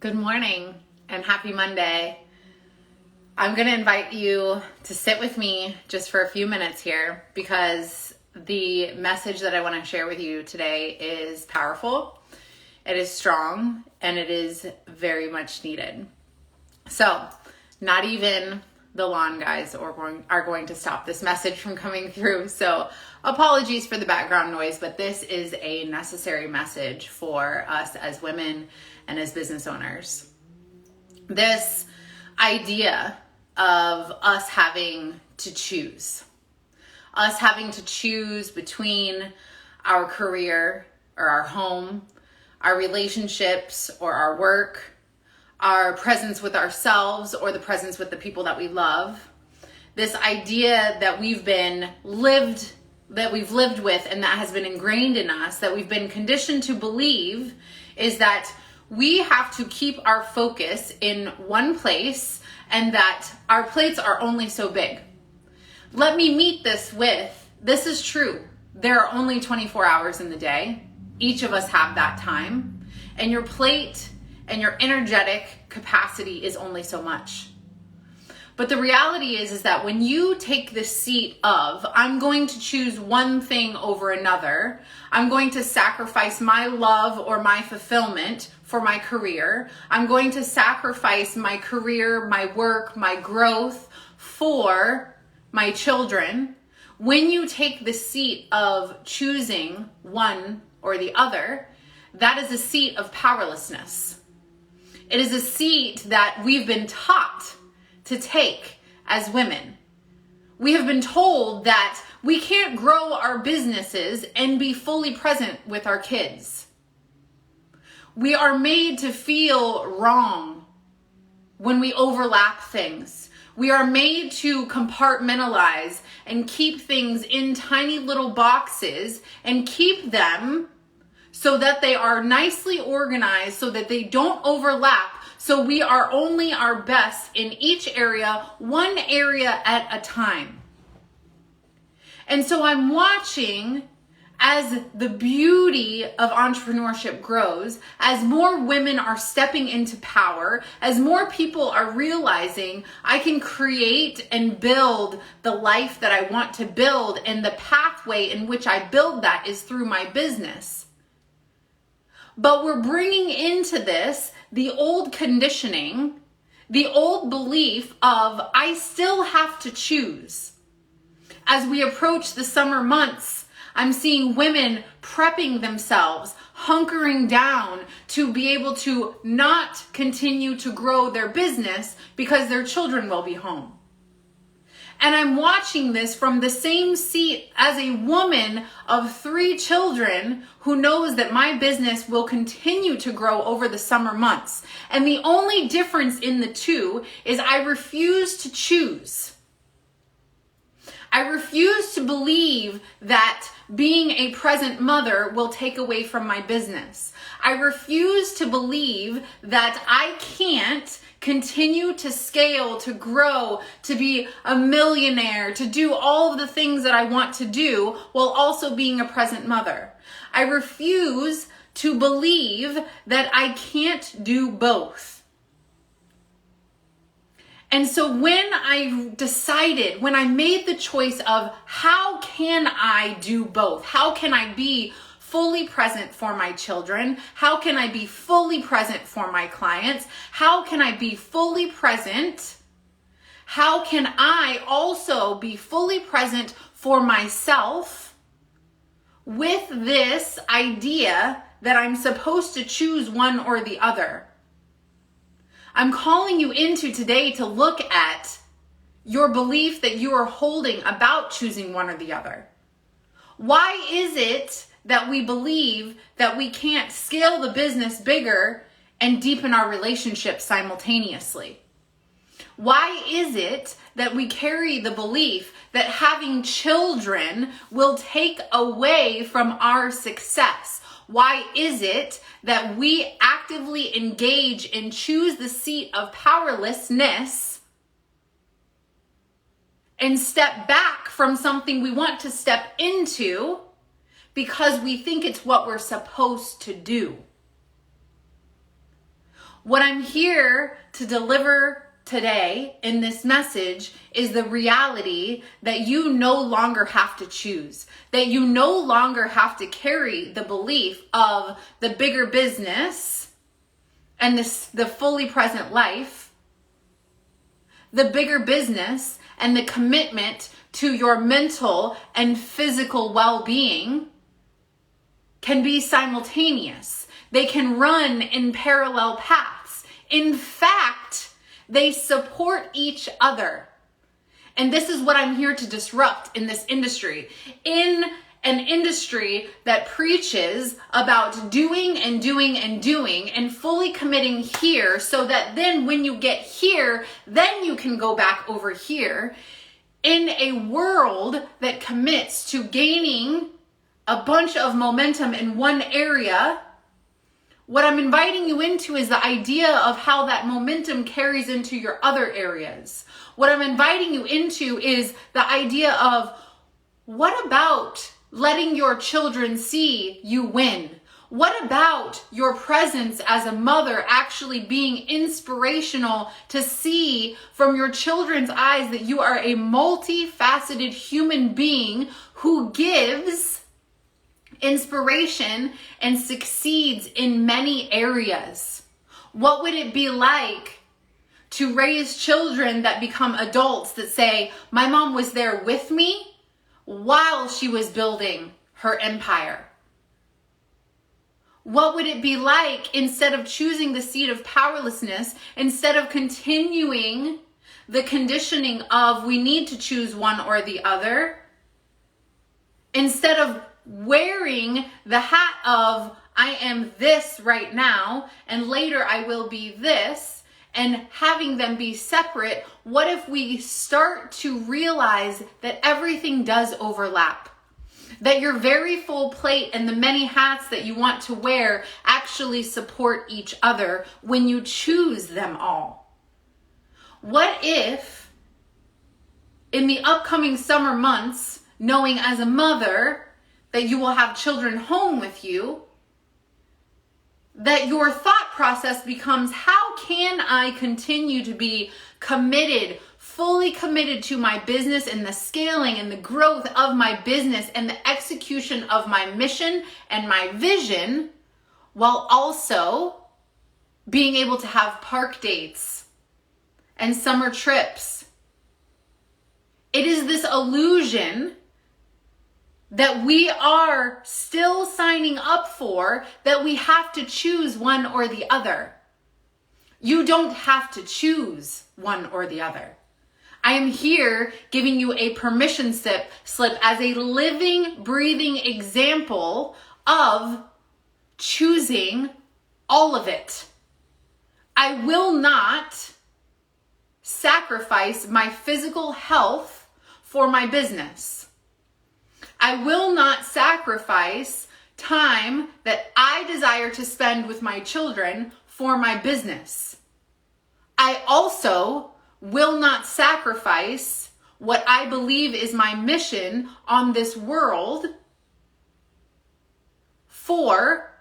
Good morning and happy Monday. I'm going to invite you to sit with me just for a few minutes here because the message that I want to share with you today is powerful, it is strong, and it is very much needed. So, not even the lawn guys are going to stop this message from coming through. So, apologies for the background noise, but this is a necessary message for us as women and as business owners. This idea of us having to choose between our career or our home, our relationships or our work, our presence with ourselves or the presence with the people that we love. This idea that we've lived with and that has been ingrained in us, that we've been conditioned to believe, is that we have to keep our focus in one place and that our plates are only so big. Let me meet this is true. There are only 24 hours in the day. Each of us have that time. And your plate and your energetic capacity is only so much. But the reality is that when you take the seat of, I'm going to choose one thing over another, I'm going to sacrifice my love or my fulfillment for my career, I'm going to sacrifice my career, my work, my growth for my children. When you take the seat of choosing one or the other, that is a seat of powerlessness. It is a seat that we've been taught to take as women. We have been told that we can't grow our businesses and be fully present with our kids. We are made to feel wrong when we overlap things. We are made to compartmentalize and keep things in tiny little boxes and keep them so that they are nicely organized, so that they don't overlap. So we are only our best in each area, one area at a time. And so I'm watching as the beauty of entrepreneurship grows, as more women are stepping into power, as more people are realizing I can create and build the life that I want to build, and the pathway in which I build that is through my business. But we're bringing into this the old conditioning, the old belief of I still have to choose. As we approach the summer months, I'm seeing women prepping themselves, hunkering down to be able to not continue to grow their business because their children will be home. And I'm watching this from the same seat as a woman of 3 children who knows that my business will continue to grow over the summer months. And the only difference in the two is I refuse to choose. I refuse to believe that being a present mother will take away from my business. I refuse to believe that I can't continue to scale, to grow, to be a millionaire, to do all of the things that I want to do while also being a present mother. I refuse to believe that I can't do both. And so when I made the choice of how can I do both? How can I be fully present for my children? How can I be fully present for my clients? How can I be fully present? How can I also be fully present for myself with this idea that I'm supposed to choose one or the other? I'm calling you into today to look at your belief that you are holding about choosing one or the other. Why is it that we believe that we can't scale the business bigger and deepen our relationships simultaneously? Why is it that we carry the belief that having children will take away from our success? Why is it that we actively engage and choose the seat of powerlessness and step back from something we want to step into because we think it's what we're supposed to do? What I'm here to deliver today in this message is the reality that you no longer have to choose, that you no longer have to carry the belief of the bigger business and the fully present life, the bigger business and the commitment to your mental and physical well-being can be simultaneous. They can run in parallel paths. In fact, they support each other. And this is what I'm here to disrupt in this industry. In an industry that preaches about doing and doing and doing and fully committing here so that then when you get here, then you can go back over here. In a world that commits to gaining a bunch of momentum in one area, what I'm inviting you into is the idea of how that momentum carries into your other areas. What I'm inviting you into is the idea of, what about letting your children see you win? What about your presence as a mother actually being inspirational to see from your children's eyes that you are a multifaceted human being who gives inspiration and succeeds in many areas? What would it be like to raise children that become adults that say, my mom was there with me while she was building her empire? What would it be like, instead of choosing the seat of powerlessness, instead of continuing the conditioning of we need to choose one or the other, instead of wearing the hat of I am this right now and later I will be this, and having them be separate, what if we start to realize that everything does overlap? That your very full plate and the many hats that you want to wear actually support each other when you choose them all. What if in the upcoming summer months, knowing as a mother that you will have children home with you, that your thought process becomes, how can I continue to be committed, fully committed to my business and the scaling and the growth of my business and the execution of my mission and my vision, while also being able to have park dates and summer trips? It is this illusion that we are still signing up for, that we have to choose one or the other. You don't have to choose one or the other. I am here giving you a permission slip as a living, breathing example of choosing all of it. I will not sacrifice my physical health for my business. I will not sacrifice time that I desire to spend with my children for my business. I also will not sacrifice what I believe is my mission on this world for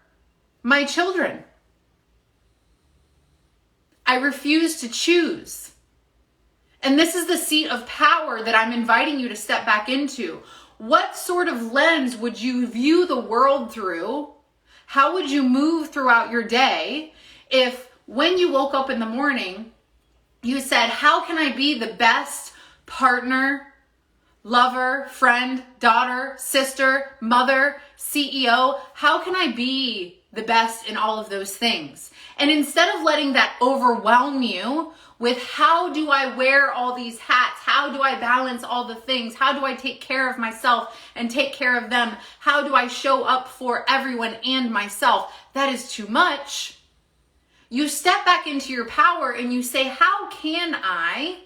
my children. I refuse to choose. And this is the seat of power that I'm inviting you to step back into. What sort of lens would you view the world through? How would you move throughout your day if when you woke up in the morning, you said, how can I be the best partner, lover, friend, daughter, sister, mother, CEO? How can I be the best in all of those things? And instead of letting that overwhelm you with how do I wear all these hats? How do I balance all the things? How do I take care of myself and take care of them? How do I show up for everyone and myself? That is too much. You step back into your power and you say, how can I?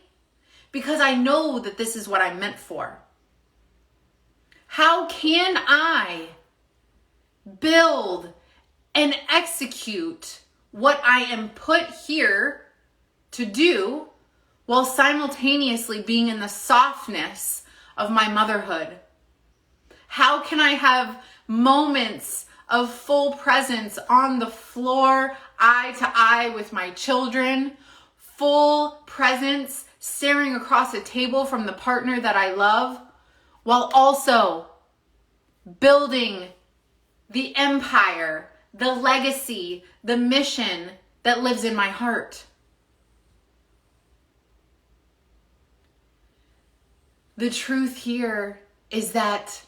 Because I know that this is what I'm meant for. How can I build and execute what I am put here to do while simultaneously being in the softness of my motherhood? How can I have moments of full presence on the floor eye to eye with my children, full presence, staring across a table from the partner that I love, while also building the empire, the legacy, the mission that lives in my heart. The truth here is that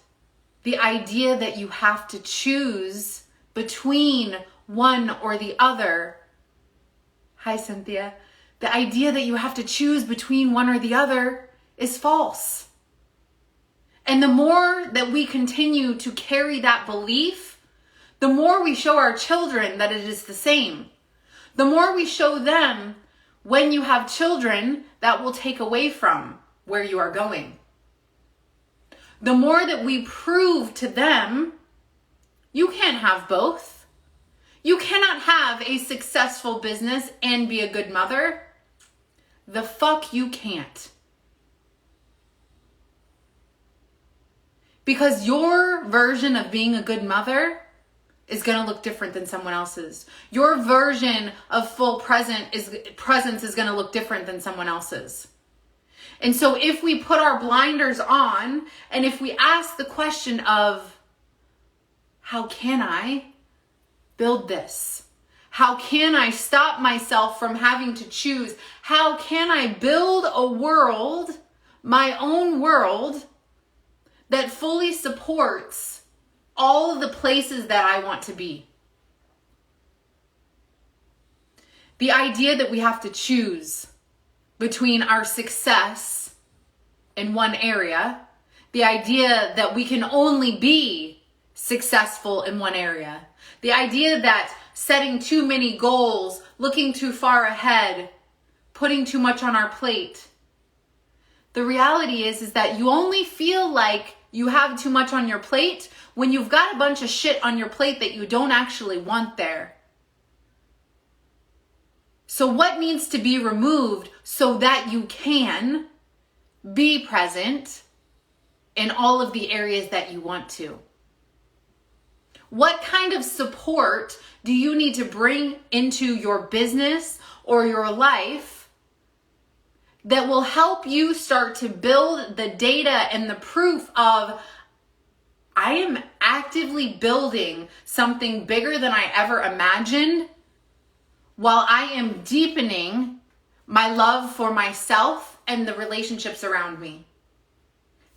the idea that you have to choose between one or the other, hi Cynthia, the idea that you have to choose between one or the other is false. And the more that we continue to carry that belief, the more we show our children that it is the same. The more we show them when you have children that will take away from where you are going. The more that we prove to them, you can't have both. You cannot have a successful business and be a good mother. The fuck you can't. Because your version of being a good mother is going to look different than someone else's. Your version of full presence is going to look different than someone else's. And so if we put our blinders on, and if we ask the question of, how can I build this? How can I stop myself from having to choose? How can I build a world, my own world, that fully supports all of the places that I want to be? The idea that we have to choose between our success in one area, the idea that we can only be successful in one area, the idea that setting too many goals, looking too far ahead, putting too much on our plate. The reality is that you only feel like you have too much on your plate when you've got a bunch of shit on your plate that you don't actually want there. So what needs to be removed so that you can be present in all of the areas that you want to? What kind of support do you need to bring into your business or your life that will help you start to build the data and the proof of, I am actively building something bigger than I ever imagined, while I am deepening my love for myself and the relationships around me?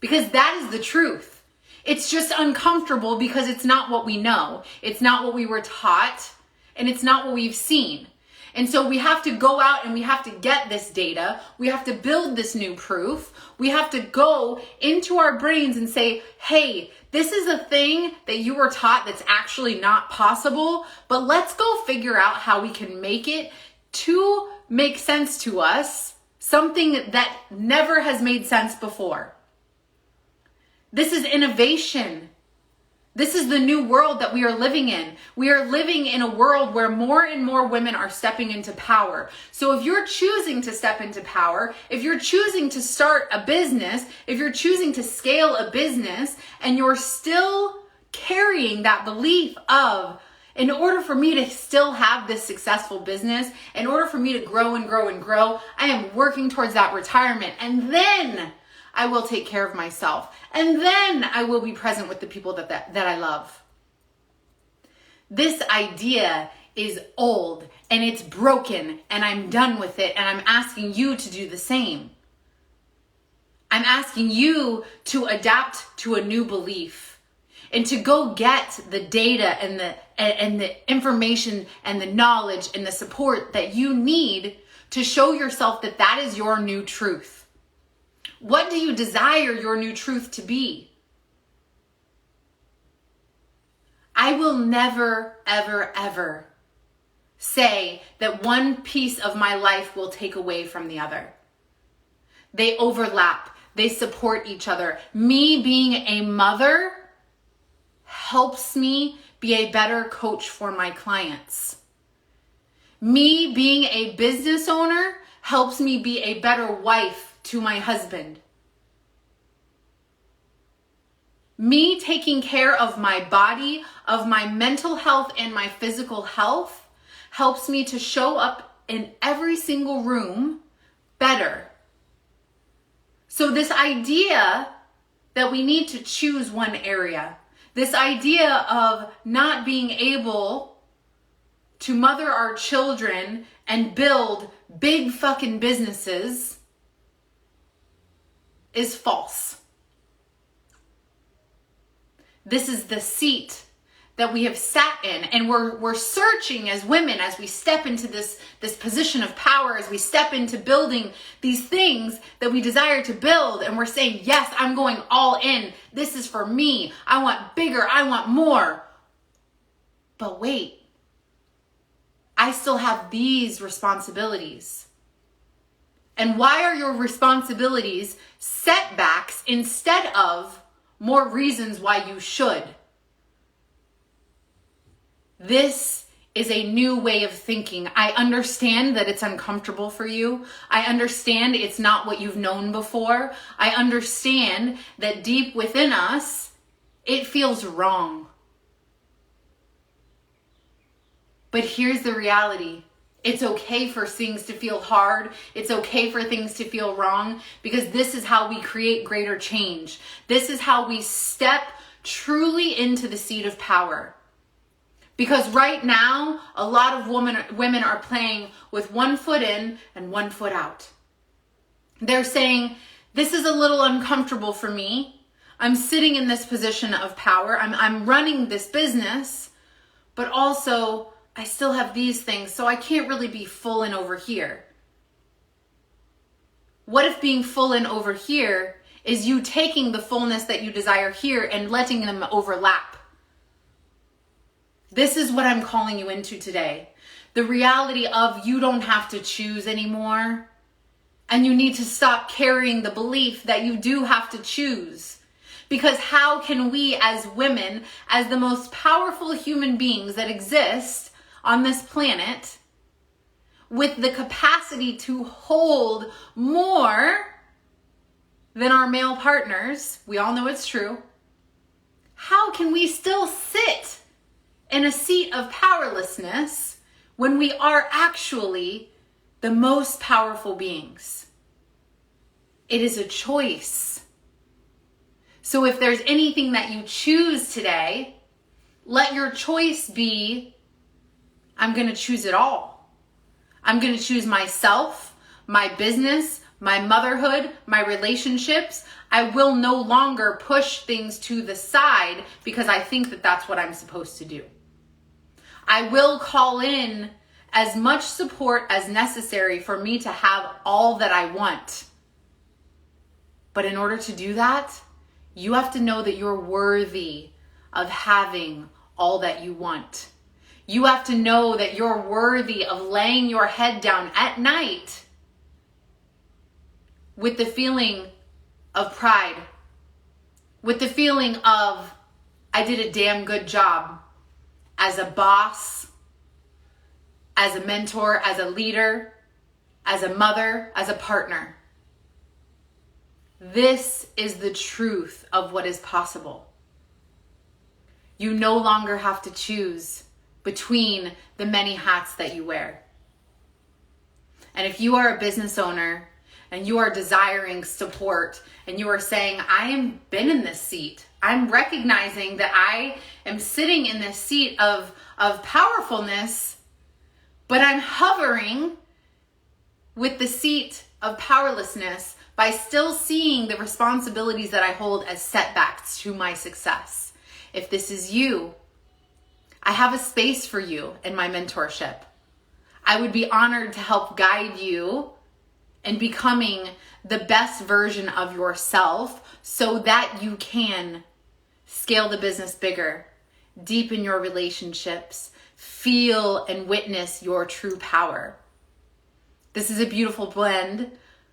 Because that is the truth. It's just uncomfortable because it's not what we know. It's not what we were taught, and it's not what we've seen. And so we have to go out and we have to get this data. We have to build this new proof. We have to go into our brains and say, hey, this is a thing that you were taught that's actually not possible, but let's go figure out how we can make it to make sense to us, something that never has made sense before. This is innovation. This is the new world that we are living in. We are living in a world where more and more women are stepping into power. So if you're choosing to step into power, if you're choosing to start a business, if you're choosing to scale a business, and you're still carrying that belief of, in order for me to still have this successful business, in order for me to grow and grow and grow, I am working towards that retirement, and then I will take care of myself. And then I will be present with the people that I love. This idea is old and it's broken and I'm done with it, and I'm asking you to do the same. I'm asking you to adapt to a new belief and to go get the data and the information and the knowledge and the support that you need to show yourself that that is your new truth. What do you desire your new truth to be? I will never, ever, ever say that one piece of my life will take away from the other. They overlap. They support each other. Me being a mother helps me be a better coach for my clients. Me being a business owner helps me be a better wife to my husband. Me taking care of my body, of my mental health and my physical health helps me to show up in every single room better. So this idea that we need to choose one area, this idea of not being able to mother our children and build big fucking businesses is false. This is the seat that we have sat in, and we're searching as women as we step into this position of power, as we step into building these things that we desire to build, and we're saying, yes, I'm going all in. This is for me. I want bigger. I want more. But wait, I still have these responsibilities. And why are your responsibilities setbacks instead of more reasons why you should? This is a new way of thinking. I understand that it's uncomfortable for you. I understand it's not what you've known before. I understand that deep within us, it feels wrong. But here's the reality. It's okay for things to feel hard. It's okay for things to feel wrong, because this is how we create greater change. This is how we step truly into the seat of power. Because right now, a lot of women are playing with one foot in and one foot out. They're saying, this is a little uncomfortable for me. I'm sitting in this position of power. I'm running this business, but also I still have these things, so I can't really be full in over here. What if being full in over here is you taking the fullness that you desire here and letting them overlap? This is what I'm calling you into today. The reality of you don't have to choose anymore. And you need to stop carrying the belief that you do have to choose. Because how can we as women, as the most powerful human beings that exist on this planet, with the capacity to hold more than our male partners, we all know it's true, how can we still sit in a seat of powerlessness when we are actually the most powerful beings? It is a choice. So if there's anything that you choose today, let your choice be, I'm going to choose it all. I'm going to choose myself, my business, my motherhood, my relationships. I will no longer push things to the side because I think that that's what I'm supposed to do. I will call in as much support as necessary for me to have all that I want. But in order to do that, you have to know that you're worthy of having all that you want. You have to know that you're worthy of laying your head down at night with the feeling of pride, with the feeling of, I did a damn good job as a boss, as a mentor, as a leader, as a mother, as a partner. This is the truth of what is possible. You no longer have to choose between the many hats that you wear. And if you are a business owner and you are desiring support and you are saying, I have been in this seat, I'm recognizing that I am sitting in this seat of powerfulness, but I'm hovering with the seat of powerlessness by still seeing the responsibilities that I hold as setbacks to my success. If this is you, I have a space for you in my mentorship. I would be honored to help guide you in becoming the best version of yourself so that you can scale the business bigger, deepen your relationships, feel and witness your true power. This is a beautiful blend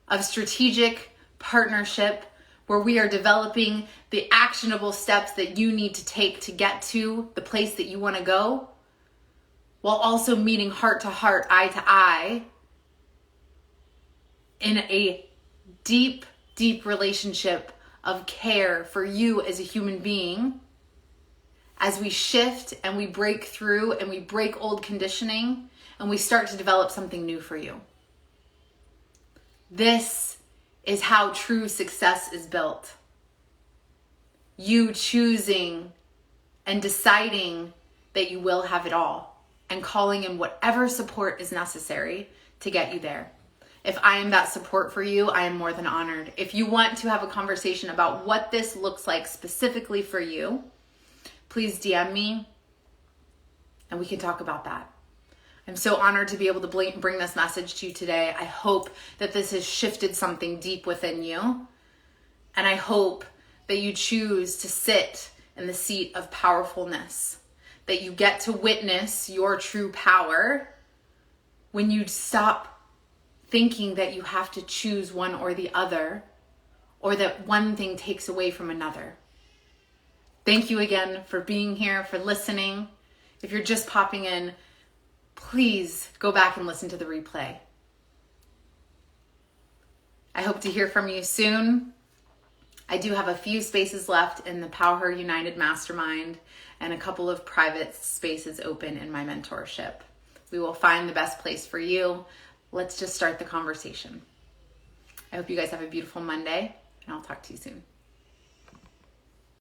of strategic partnership where we are developing the actionable steps that you need to take to get to the place that you want to go, while also meeting heart to heart, eye to eye, in a deep, deep relationship of care for you as a human being, as we shift and we break through and we break old conditioning and we start to develop something new for you. This is how true success is built. You choosing and deciding that you will have it all and calling in whatever support is necessary to get you there. If I am that support for you, I am more than honored. If you want to have a conversation about what this looks like specifically for you, please DM me and we can talk about that. I'm so honored to be able to bring this message to you today. I hope that this has shifted something deep within you. And I hope that you choose to sit in the seat of powerfulness, that you get to witness your true power when you stop thinking that you have to choose one or the other, or that one thing takes away from another. Thank you again for being here, for listening. If you're just popping in, please go back and listen to the replay. I hope to hear from you soon. I do have a few spaces left in the Power Her United Mastermind and a couple of private spaces open in my mentorship. We will find the best place for you. Let's just start the conversation. I hope you guys have a beautiful Monday, and I'll talk to you soon.